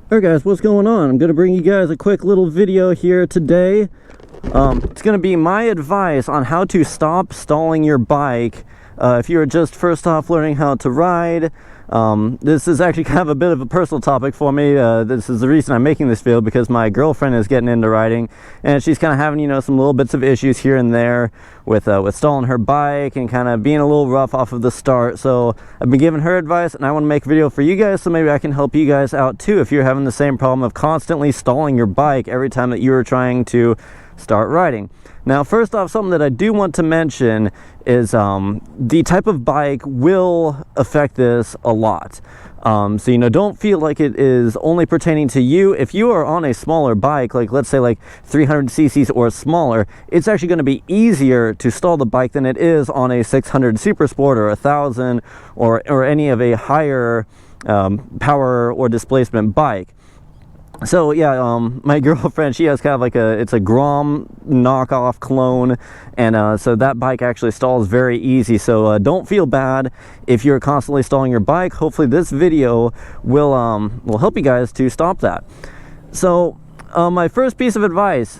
Alright guys, what's going on? I'm going to bring you guys a quick little video here today. It's going to be my advice on how to stop stalling your bike if you're just first off learning how to ride. This is actually kind of a bit of a personal topic for me. This is the reason I'm making this video, because my girlfriend is getting into riding and she's kind of having, you know, some little bits of issues here and there with stalling her bike and kind of being a little rough off of the start. So I've been giving her advice and I want to make a video for you guys, so maybe I can help you guys out too if you're having the same problem of constantly stalling your bike every time that you're trying to start riding. Now, first off, something that I do want to mention is the type of bike will affect this a lot. So, you know, don't feel like it is only pertaining to you. If you are on a smaller bike, like let's say like 300 cc's or smaller, it's actually going to be easier to stall the bike than it is on a 600 Super Sport or 1000 or any of a higher power or displacement bike. So yeah, my girlfriend, she has kind of like it's a Grom knockoff clone, and so that bike actually stalls very easy. So don't feel bad if you're constantly stalling your bike. Hopefully this video will help you guys to stop that. So my first piece of advice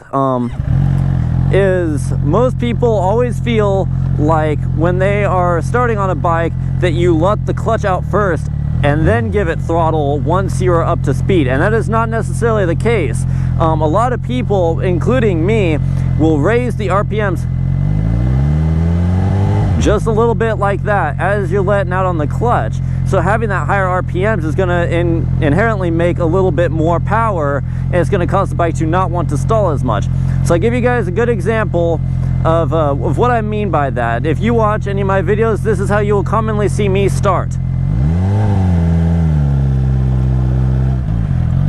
is most people always feel like when they are starting on a bike that you let the clutch out first and then give it throttle once you're up to speed, and that is not necessarily the case. A lot of people, including me, will raise the RPMs just a little bit like that as you're letting out on the clutch. So having that higher RPMs is going to inherently make a little bit more power, and it's going to cause the bike to not want to stall as much. So I give you guys a good example of what I mean by that. If you watch any of my videos, this is how you will commonly see me start.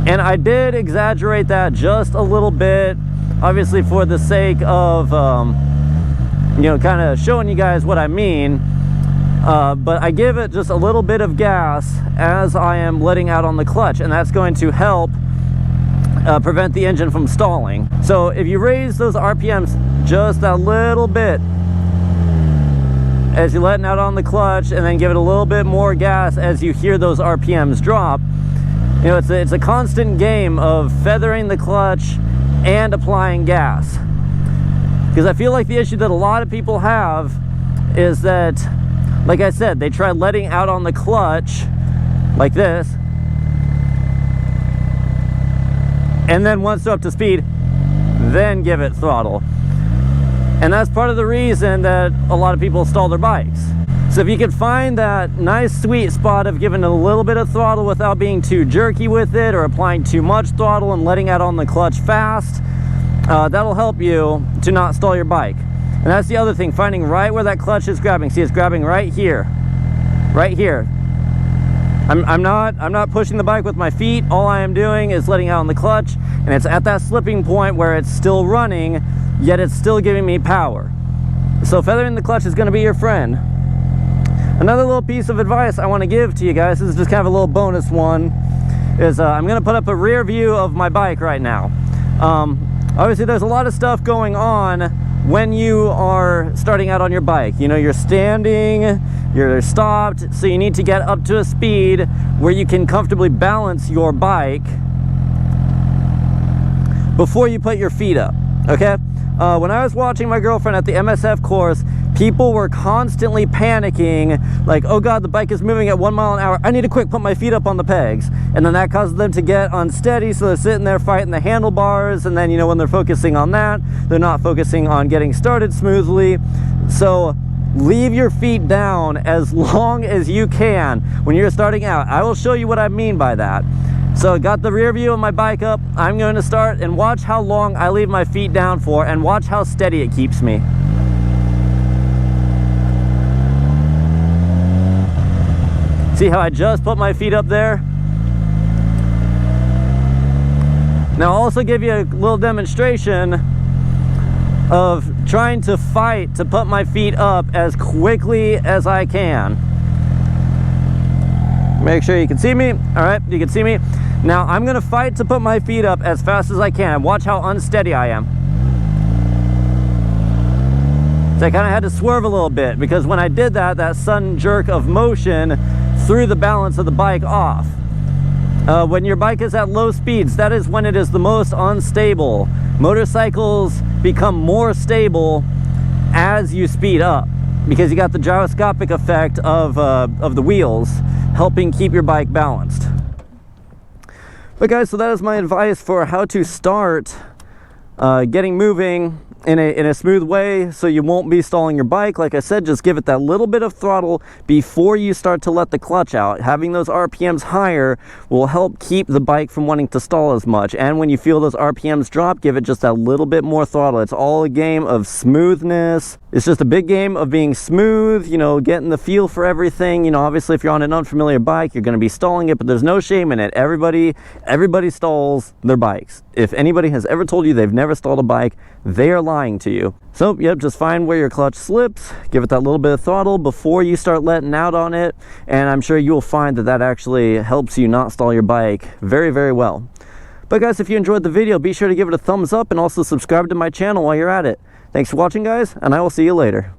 And I did exaggerate that just a little bit, obviously for the sake of, you know, kind of showing you guys what I mean. But I give it just a little bit of gas as I am letting out on the clutch, and that's going to help prevent the engine from stalling. So if you raise those RPMs just a little bit as you're letting out on the clutch, and then give it a little bit more gas as you hear those RPMs drop, you know, it's a constant game of feathering the clutch and applying gas. Because I feel like the issue that a lot of people have is that, like I said, they try letting out on the clutch like this, and then once they're up to speed, then give it throttle. And that's part of the reason that a lot of people stall their bikes. So if you can find that nice sweet spot of giving a little bit of throttle without being too jerky with it, or applying too much throttle and letting out on the clutch fast, that'll help you to not stall your bike. And that's the other thing, finding right where that clutch is grabbing. See, it's grabbing right here, right here. I'm not pushing the bike with my feet. All I am doing is letting out on the clutch, and it's at that slipping point where it's still running, yet it's still giving me power. So feathering the clutch is going to be your friend. Another little piece of advice I want to give to you guys, this is just kind of a little bonus one, is I'm going to put up a rear view of my bike right now. Obviously there's a lot of stuff going on when you are starting out on your bike. You know, you're standing, you're stopped, so you need to get up to a speed where you can comfortably balance your bike before you put your feet up, okay? When I was watching my girlfriend at the MSF course, people were constantly panicking, like, oh God, the bike is moving at 1 mile an hour. I need to quick put my feet up on the pegs. And then that causes them to get unsteady, so they're sitting there fighting the handlebars, and then, you know, when they're focusing on that, they're not focusing on getting started smoothly. So leave your feet down as long as you can when you're starting out. I will show you what I mean by that. So got the rear view of my bike up. I'm going to start, and watch how long I leave my feet down for, and watch how steady it keeps me. See how I just put my feet up there? Now I'll also give you a little demonstration of trying to fight to put my feet up as quickly as I can. Make sure you can see me. All right, you can see me. Now I'm gonna fight to put my feet up as fast as I can. Watch how unsteady I am. So I kind of had to swerve a little bit, because when I did that, that sudden jerk of motion threw the balance of the bike off. When your bike is at low speeds, that is when it is the most unstable. Motorcycles become more stable as you speed up, because you got the gyroscopic effect of the wheels helping keep your bike balanced. But guys, so that is my advice for how to start getting moving in a smooth way so you won't be stalling your bike. Like I said, just give it that little bit of throttle before you start to let the clutch out. Having those RPMs higher will help keep the bike from wanting to stall as much. And when you feel those RPMs drop, give it just that little bit more throttle. It's all a game of smoothness. It's just a big game of being smooth, you know, getting the feel for everything. You know, obviously if you're on an unfamiliar bike, you're going to be stalling it, but there's no shame in it. Everybody stalls their bikes. If anybody has ever told you they've never stalled a bike, they are lying to you. So, yep, just find where your clutch slips, give it that little bit of throttle before you start letting out on it, and I'm sure you'll find that that actually helps you not stall your bike very, very well. But guys, if you enjoyed the video, be sure to give it a thumbs up and also subscribe to my channel while you're at it. Thanks for watching, guys, and I will see you later.